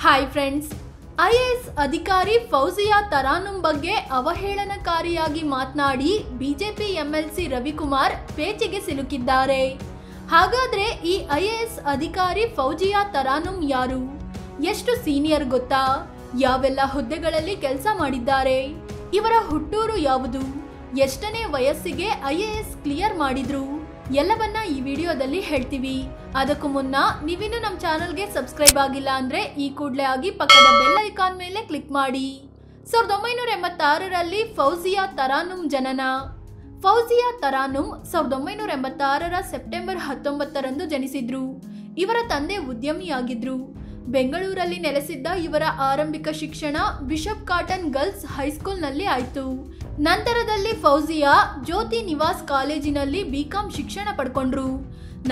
Hi friends, IAS ಅಧಿಕಾರಿ ಫೌಜಿಯಾ ತರಾನುಂ ಬಗ್ಗೆ ಅವಹೇಳನಕಾರಿಯಾಗಿ ಮಾತನಾಡಿ ಬಿಜೆಪಿ ಎಂಎಲ್ಸಿ ರವಿಕುಮಾರ್ ಪೇಚಿಗೆ ಸಿಲುಕಿದ್ದಾರೆ. ಹಾಗಾದ್ರೆ ಈ ಐಎಎಸ್ ಅಧಿಕಾರಿ ಫೌಜಿಯಾ ತರಾನುಂ ಯಾರು? ಎಷ್ಟು ಸೀನಿಯರ್ ಗೊತ್ತಾ? ಯಾವೆಲ್ಲ ಹುದ್ದೆಗಳಲ್ಲಿ ಕೆಲಸ ಮಾಡಿದ್ದಾರೆ? ಇವರ ಹುಟ್ಟೂರು ಯಾವುದು? ಎಷ್ಟನೇ ವಯಸ್ಸಿಗೆ ಐಎಎಸ್ ಕ್ಲಿಯರ್ ಮಾಡಿದ್ರು? ಎಲ್ಲವನ್ನ ಈ ವಿಡಿಯೋದಲ್ಲಿ ಹೇಳ್ತೀವಿ. ಅದಕ್ಕೂ ಮುನ್ನ ನೀವಿನ್ನು ನಮ್ಮ ಚಾನಲ್ಗೆ ಸಬ್ಸ್ಕ್ರೈಬ್ ಆಗಿಲ್ಲ ಅಂದ್ರೆ ಈ ಕೂಡಲೇ ಆಗಿ ಪಕ್ಕದ ಬೆಲ್ ಐಕಾನ್ ಮೇಲೆ ಕ್ಲಿಕ್ ಮಾಡಿ. 1986ರಲ್ಲಿ ಫೌಜಿಯಾ ತರಾನುಂ ಜನನ. ಫೌಜಿಯಾ ತರಾನುಂ 1986ರ ಸೆಪ್ಟೆಂಬರ್ 19ರಂದು ಜನಿಸಿದ್ರು. ಇವರ ತಂದೆ ಉದ್ಯಮಿಯಾಗಿದ್ರು. ಬೆಂಗಳೂರಲ್ಲಿ ನೆಲೆಸಿದ್ದ ಇವರ ಆರಂಭಿಕ ಶಿಕ್ಷಣ ಬಿಷಪ್ ಕಾಟನ್ ಗರ್ಲ್ಸ್ ಹೈಸ್ಕೂಲ್ನಲ್ಲಿ ಆಯಿತು. ನಂತರದಲ್ಲಿ ಫೌಜಿಯಾ ಜ್ಯೋತಿ ನಿವಾಸ್ ಕಾಲೇಜಿನಲ್ಲಿ ಬಿಕಾಂ ಶಿಕ್ಷಣ ಪಡ್ಕೊಂಡ್ರು.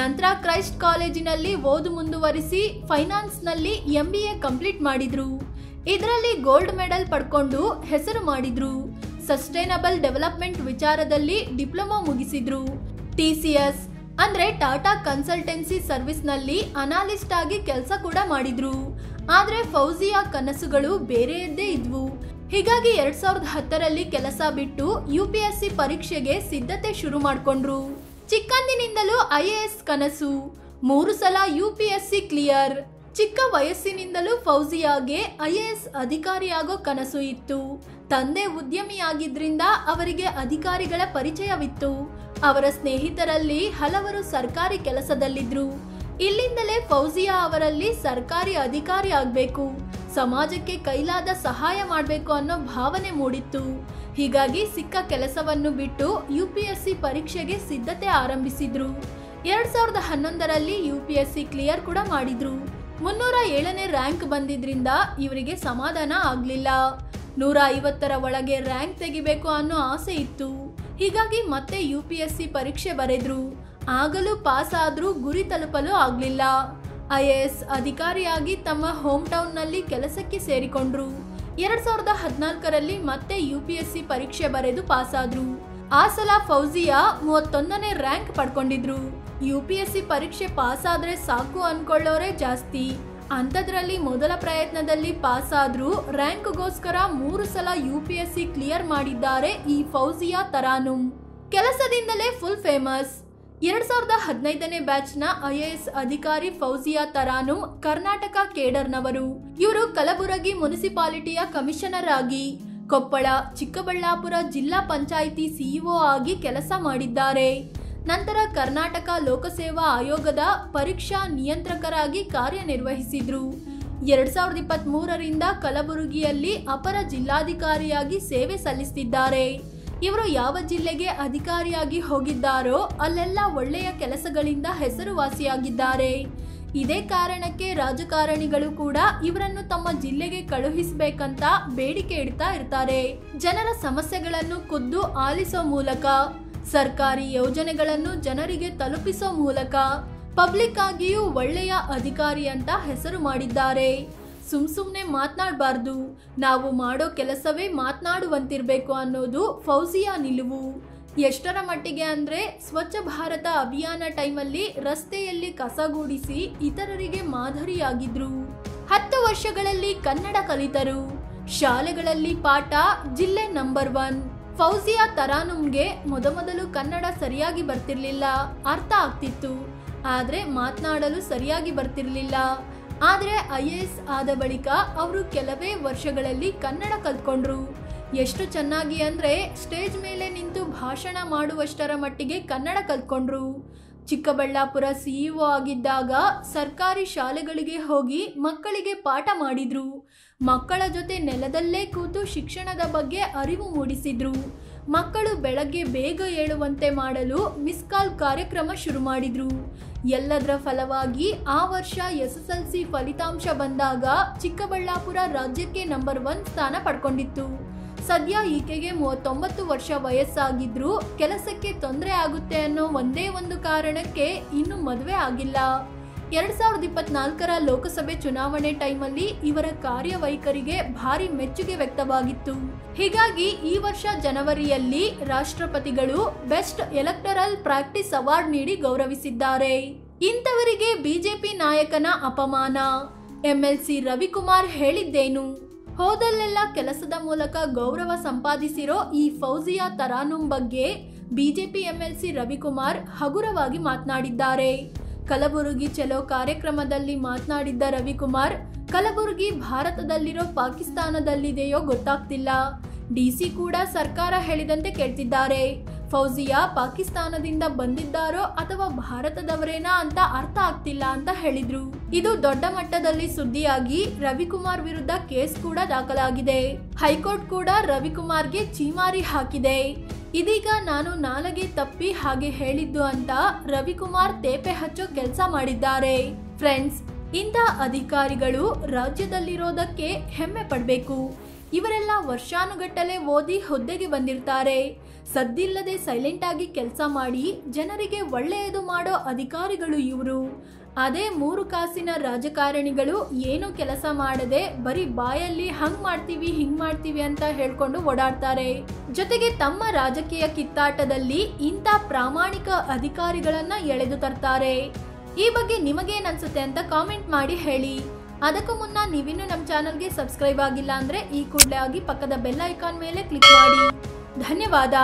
ನಂತರ ಕ್ರೈಸ್ಟ್ ಕಾಲೇಜಿನಲ್ಲಿ ಓದು ಮುಂದುವರಿಸಿ ಫೈನಾನ್ಸ್ನಲ್ಲಿ MBA ಕಂಪ್ಲೀಟ್ ಮಾಡಿದ್ರು. ಇದರಲ್ಲಿ ಗೋಲ್ಡ್ ಮೆಡಲ್ ಪಡ್ಕೊಂಡು ಹೆಸರು ಮಾಡಿದ್ರು. ಸಸ್ಟೈನಬಲ್ ಡೆವಲಪ್ಮೆಂಟ್ ವಿಚಾರದಲ್ಲಿ ಡಿಪ್ಲೊಮಾ ಮುಗಿಸಿದ್ರು. TCS ಅಂದ್ರೆ ಟಾಟಾ ಕನ್ಸಲ್ಟೆನ್ಸಿ ಸರ್ವಿಸ್ನಲ್ಲಿ ಅನಾಲಿಸ್ಟ್ ಆಗಿ ಕೆಲಸ ಕೂಡ ಮಾಡಿದ್ರು. ಆದ್ರೆ ಫೌಜಿಯಾ ಕನಸುಗಳು ಬೇರೆಯದ್ದೇ ಇದ್ವು. ಹೀಗಾಗಿ 2010ರಲ್ಲಿ ಕೆಲಸ ಬಿಟ್ಟು UPSC ಪರೀಕ್ಷೆಗೆ ಸಿದ್ಧತೆ ಶುರು ಮಾಡ್ಕೊಂಡ್ರು. ಚಿಕ್ಕಂದಿನಿಂದಲೂ IAS ಕನಸು, 3 ಸಲ UPSC ಕ್ಲಿಯರ್. ಚಿಕ್ಕ ವಯಸ್ಸಿನಿಂದಲೂ ಫೌಜಿಯಾಗೆ IAS ಅಧಿಕಾರಿಯಾಗೋ ಕನಸು ಇತ್ತು. ತಂದೆ ಉದ್ಯಮಿಯಾಗಿದ್ರಿಂದ ಅವರಿಗೆ ಅಧಿಕಾರಿಗಳ ಪರಿಚಯವಿತ್ತು. ಅವರ ಸ್ನೇಹಿತರಲ್ಲಿ ಹಲವರು ಸರ್ಕಾರಿ ಕೆಲಸದಲ್ಲಿದ್ರು. ಇಲ್ಲಿಂದಲೇ ಫೌಜಿಯಾ ಅವರಲ್ಲಿ ಸರ್ಕಾರಿ ಅಧಿಕಾರಿ ಆಗಬೇಕು, ಸಮಾಜಕ್ಕೆ ಕೈಲಾದ ಸಹಾಯ ಮಾಡಬೇಕು ಅನ್ನೋ ಭಾವನೆ ಮೂಡಿತ್ತು. ಹೀಗಾಗಿ ಸಿಕ್ಕ ಕೆಲಸವನ್ನು ಬಿಟ್ಟು UPSC ಪರೀಕ್ಷೆಗೆ ಸಿದ್ಧತೆ ಆರಂಭಿಸಿದ್ರು. 2011ರಲ್ಲಿ UPSC ಕ್ಲಿಯರ್ ಕೂಡ ಮಾಡಿದ್ರು. 307ನೇ ರ್ಯಾಂಕ್ ಬಂದಿದ್ರಿಂದ ಇವರಿಗೆ ಸಮಾಧಾನ ಆಗ್ಲಿಲ್ಲ. 150ರ ಒಳಗೆ ರ್ಯಾಂಕ್ ತೆಗಿಬೇಕು ಅನ್ನೋ ಆಸೆ ಇತ್ತು. ಹೀಗಾಗಿ ಮತ್ತೆ UPSC ಪರೀಕ್ಷೆ ಬರೆದ್ರು. ಆಗಲೂ ಪಾಸ್ ಆದ್ರೂ ಗುರಿ ತಲುಪಲು ಆಗ್ಲಿಲ್ಲ. IAS ಅಧಿಕಾರಿಯಾಗಿ ತಮ್ಮ ಹೋಮ್ ಟೌನ್ ನಲ್ಲಿ ಕೆಲಸಕ್ಕೆ ಸೇರಿಕೊಂಡ್ರು. 2014ರಲ್ಲಿ ಮತ್ತೆ UPSC ಪರೀಕ್ಷೆ ಬರೆದು ಪಾಸ್ ಆದ್ರು. ಆ ಸಲ ಫೌಜಿಯಾ 31ನೇ ರ್ಯಾಂಕ್ ಪಡ್ಕೊಂಡಿದ್ರು. UPSC ಪರೀಕ್ಷೆ ಪಾಸ್ ಆದ್ರೆ ಸಾಕು ಅನ್ಕೊಳ್ಳೋರೆ ಜಾಸ್ತಿ. ಅಂಥದ್ರಲ್ಲಿ ಮೊದಲ ಪ್ರಯತ್ನದಲ್ಲಿ ಪಾಸ್ ಆದ್ರೂ ರ್ಯಾಂಕ್ಗೋಸ್ಕರ 3 ಸಲ UPSC ಕ್ಲಿಯರ್ ಮಾಡಿದ್ದಾರೆ ಈ ಫೌಜಿಯಾ ತರಾನುಂ. ಕೆಲಸದಿಂದಲೇ ಫುಲ್ ಫೇಮಸ್. 2015ನೇ ಬ್ಯಾಚ್ನ IAS ಅಧಿಕಾರಿ ಫೌಜಿಯಾ ತರಾನುಂ ಕರ್ನಾಟಕ ಕೇಡರ್ನವರು. ಇವರು ಕಲಬುರಗಿ ಮುನಿಸಿಪಾಲಿಟಿಯ ಕಮಿಷನರ್ ಆಗಿ, ಕೊಪ್ಪಳ, ಚಿಕ್ಕಬಳ್ಳಾಪುರ ಜಿಲ್ಲಾ ಪಂಚಾಯಿತಿ CEO ಆಗಿ ಕೆಲಸ ಮಾಡಿದ್ದಾರೆ. ನಂತರ ಕರ್ನಾಟಕ ಲೋಕಸೇವಾ ಆಯೋಗದ ಪರೀಕ್ಷಾ ನಿಯಂತ್ರಕರಾಗಿ ಕಾರ್ಯನಿರ್ವಹಿಸಿದ್ರು. 2023ರಿಂದ ಕಲಬುರಗಿಯಲ್ಲಿ ಅಪರ ಜಿಲ್ಲಾಧಿಕಾರಿಯಾಗಿ ಸೇವೆ ಸಲ್ಲಿಸುತ್ತಿದ್ದಾರೆ. ಇವರು ಯಾವ ಜಿಲ್ಲೆಗೆ ಅಧಿಕಾರಿಯಾಗಿ ಹೋಗಿದ್ದಾರೋ ಅಲ್ಲೆಲ್ಲ ಒಳ್ಳೆಯ ಕೆಲಸಗಳಿಂದ ಹೆಸರುವಾಸಿಯಾಗಿದ್ದಾರೆ. ಇದೇ ಕಾರಣಕ್ಕೆ ರಾಜಕಾರಣಿಗಳು ಕೂಡ ಇವರನ್ನು ತಮ್ಮ ಜಿಲ್ಲೆಗೆ ಕಳುಹಿಸಬೇಕಂತ ಬೇಡಿಕೆ ಇಡ್ತಾ ಇರ್ತಾರೆ. ಜನರ ಸಮಸ್ಯೆಗಳನ್ನು ಖುದ್ದು ಆಲಿಸೋ ಮೂಲಕ, ಸರ್ಕಾರಿ ಯೋಜನೆಗಳನ್ನು ಜನರಿಗೆ ತಲುಪಿಸೋ ಮೂಲಕ ಪಬ್ಲಿಕ್ ಆಗಿಯೂ ಒಳ್ಳೆಯ ಅಧಿಕಾರಿ ಅಂತ ಹೆಸರು ಮಾಡಿದ್ದಾರೆ. ಸುಮ್ನೆ ಮಾತನಾಡಬಾರ್ದು, ನಾವು ಮಾಡೋ ಕೆಲಸವೇ ಮಾತನಾಡುವಂತಿರ್ಬೇಕು ಅನ್ನೋದು ಫೌಜಿಯಾ ನಿಲುವು. ಎಷ್ಟರ ಮಟ್ಟಿಗೆ ಅಂದ್ರೆ ಸ್ವಚ್ಛ ಭಾರತ ಅಭಿಯಾನ ಟೈಮಲ್ಲಿ ರಸ್ತೆಯಲ್ಲಿ ಕಸಗೂಡಿಸಿ ಇತರರಿಗೆ ಮಾದರಿಯಾಗಿದ್ರು. 10 ವರ್ಷಗಳಲ್ಲಿ ಕನ್ನಡ ಕಲಿತರು. ಶಾಲೆಗಳಲ್ಲಿ ಪಾಠ ಜಿಲ್ಲೆ ನಂಬರ್ 1. ಫೌಜಿಯಾ ತರಾನುಂಗೆ ಮೊದಲು ಕನ್ನಡ ಸರಿಯಾಗಿ ಬರ್ತಿರ್ಲಿಲ್ಲ, ಅರ್ಥ ಆಗ್ತಿತ್ತು, ಆದ್ರೆ ಮಾತನಾಡಲು ಸರಿಯಾಗಿ ಬರ್ತಿರ್ಲಿಲ್ಲ. ಆದ್ರೆ IAS ಆದ ಬಳಿಕ ಅವರು ಕೆಲವೇ ವರ್ಷಗಳಲ್ಲಿ ಕನ್ನಡ ಕಲ್ತ್ಕೊಂಡ್ರು. ಎಷ್ಟು ಚೆನ್ನಾಗಿ ಅಂದ್ರೆ ಸ್ಟೇಜ್ ಮೇಲೆ ನಿಂತು ಭಾಷಣ ಮಾಡುವಷ್ಟರ ಮಟ್ಟಿಗೆ ಕನ್ನಡ ಕಲ್ತ್ಕೊಂಡ್ರು. ಚಿಕ್ಕಬಳ್ಳಾಪುರ CEO ಆಗಿದ್ದಾಗ ಸರ್ಕಾರಿ ಶಾಲೆಗಳಿಗೆ ಹೋಗಿ ಮಕ್ಕಳಿಗೆ ಪಾಠ ಮಾಡಿದ್ರು. ಮಕ್ಕಳ ಜೊತೆ ನೆಲದಲ್ಲೇ ಕೂತು ಶಿಕ್ಷಣದ ಬಗ್ಗೆ ಅರಿವು ಮೂಡಿಸಿದ್ರು. ಮಕ್ಕಳು ಬೆಳಗ್ಗೆ ಬೇಗ ಏಳುವಂತೆ ಮಾಡಲು ಮಿಸ್ ಕಾಲ್ ಕಾರ್ಯಕ್ರಮ ಶುರು ಮಾಡಿದ್ರು. ಎಲ್ಲದರ ಫಲವಾಗಿ ಆ ವರ್ಷ SSLC ಫಲಿತಾಂಶ ಬಂದಾಗ ಚಿಕ್ಕಬಳ್ಳಾಪುರ ರಾಜ್ಯಕ್ಕೆ ನಂಬರ್ 1 ಸ್ಥಾನ ಪಡ್ಕೊಂಡಿತ್ತು. ಸದ್ಯ ಈಕೆಗೆ 39 ವರ್ಷ ವಯಸ್ಸಾಗಿದ್ರು ಕೆಲಸಕ್ಕೆ ತೊಂದರೆ ಆಗುತ್ತೆ ಅನ್ನೋ ಒಂದೇ ಒಂದು ಕಾರಣಕ್ಕೆ ಇನ್ನು ಮದುವೆ ಆಗಿಲ್ಲ. 2024ರ ಲೋಕಸಭೆ ಚುನಾವಣೆ ಟೈಮಲ್ಲಿ ಇವರ ಕಾರ್ಯವೈಖರಿಗೆ ಭಾರಿ ಮೆಚ್ಚುಗೆ ವ್ಯಕ್ತವಾಗಿತ್ತು. ಹೀಗಾಗಿ ಈ ವರ್ಷ ಜನವರಿಯಲ್ಲಿ ರಾಷ್ಟ್ರಪತಿಗಳು ಬೆಸ್ಟ್ ಎಲೆಕ್ಟರಲ್ ಪ್ರಾಕ್ಟೀಸ್ ಅವಾರ್ಡ್ ನೀಡಿ ಗೌರವಿಸಿದ್ದಾರೆ. ಇಂಥವರಿಗೆ ಬಿಜೆಪಿ ನಾಯಕನ ಅಪಮಾನ. ಎಂಎಲ್ಸಿ ರವಿಕುಮಾರ್ ಹೇಳಿದ್ದೇನು? ಹೋದಲ್ಲೆಲ್ಲ ಕೆಲಸದ ಮೂಲಕ ಗೌರವ ಸಂಪಾದಿಸಿರೋ ಈ ಫೌಜಿಯಾ ತರಾನುಂ ಬಗ್ಗೆ ಬಿಜೆಪಿ ಎಂಎಲ್ಸಿ ರವಿಕುಮಾರ್ ಹಗುರವಾಗಿ ಮಾತನಾಡಿದ್ದಾರೆ. ಕಲಬುರಗಿ ಚಲೋ ಕಾರ್ಯಕ್ರಮದಲ್ಲಿ ಮಾತನಾಡಿದ್ದ ರವಿಕುಮಾರ್, ಕಲಬುರಗಿ ಭಾರತದಲ್ಲಿರೋ ಪಾಕಿಸ್ತಾನದಲ್ಲಿದೆಯೋ ಗೊತ್ತಾಗ್ತಿಲ್ಲ. ಡಿಸಿ ಕೂಡ ಸರ್ಕಾರ ಹೇಳಿದಂತೆ ಕೇಳ್ತಿದ್ದಾರೆ. ಫೌಜಿಯಾ ಪಾಕಿಸ್ತಾನದಿಂದ ಬಂದಿದ್ದಾರೋ ಅಥವಾ ಭಾರತದವರೇನಾ ಅಂತ ಅರ್ಥ ಆಗ್ತಿಲ್ಲ ಅಂತ ಹೇಳಿದ್ರು. ಇದು ದೊಡ್ಡ ಮಟ್ಟದಲ್ಲಿ ಸುದ್ದಿಯಾಗಿ ರವಿಕುಮಾರ್ ವಿರುದ್ಧ ಕೇಸ್ ಕೂಡ ದಾಖಲಾಗಿದೆ. ಹೈಕೋರ್ಟ್ ಕೂಡ ರವಿಕುಮಾರ್ಗೆ ಛೀಮಾರಿ ಹಾಕಿದೆ. ಇದೀಗ ನಾನು ನಾಲಗೆ ತಪ್ಪಿ ಹಾಗೆ ಹೇಳಿದ್ದು ಅಂತ ರವಿಕುಮಾರ್ ತೇಪೆ ಹಚ್ಚೋ ಕೆಲಸ ಮಾಡಿದ್ದಾರೆ. ಫ್ರೆಂಡ್ಸ್, ಇಂಥ ಅಧಿಕಾರಿಗಳು ರಾಜ್ಯದಲ್ಲಿರೋದಕ್ಕೆ ಹೆಮ್ಮೆ ಪಡಬೇಕು. ಇವರೆಲ್ಲ ವರ್ಷಾನುಗಟ್ಟಲೆ ಓದಿ ಹುದ್ದೆಗೆ ಬಂದಿರ್ತಾರೆ. ಸದ್ದಿಲ್ಲದೆ ಸೈಲೆಂಟ್ ಆಗಿ ಕೆಲಸ ಮಾಡಿ ಜನರಿಗೆ ಒಳ್ಳೆಯದು ಮಾಡೋ ಅಧಿಕಾರಿಗಳು ಇವರು. ಅದೇ 3 ಕಾಸಿನ ರಾಜಕಾರಣಿಗಳು ಏನು ಕೆಲಸ ಮಾಡದೆ ಬರೀ ಬಾಯಲ್ಲಿ ಹಂಗ್ ಮಾಡ್ತೀವಿ ಹಿಂಗ್ ಮಾಡ್ತೀವಿ ಅಂತ ಹೇಳ್ಕೊಂಡು ಓಡಾಡ್ತಾರೆ. ಜೊತೆಗೆ ತಮ್ಮ ರಾಜಕೀಯ ಕಿತ್ತಾಟದಲ್ಲಿ ಇಂಥ ಪ್ರಾಮಾಣಿಕ ಅಧಿಕಾರಿಗಳನ್ನ ಎಳೆದು ತರ್ತಾರೆ. ಈ ಬಗ್ಗೆ ನಿಮಗೇನ್ ಅನ್ಸುತ್ತೆ ಅಂತ ಕಾಮೆಂಟ್ ಮಾಡಿ ಹೇಳಿ. ಅದಕ್ಕೂ ಮುನ್ನ ನೀವಿನ್ನೂ ನಮ್ಮ ಚಾನಲ್ಗೆ ಸಬ್ಸ್ಕ್ರೈಬ್ ಆಗಿಲ್ಲ ಅಂದ್ರೆ ಈ ಕೂಡಲೇ ಆಗಿ ಪಕ್ಕದ ಬೆಲ್ ಐಕಾನ್ ಮೇಲೆ ಕ್ಲಿಕ್ ಮಾಡಿ. ಧನ್ಯವಾದ.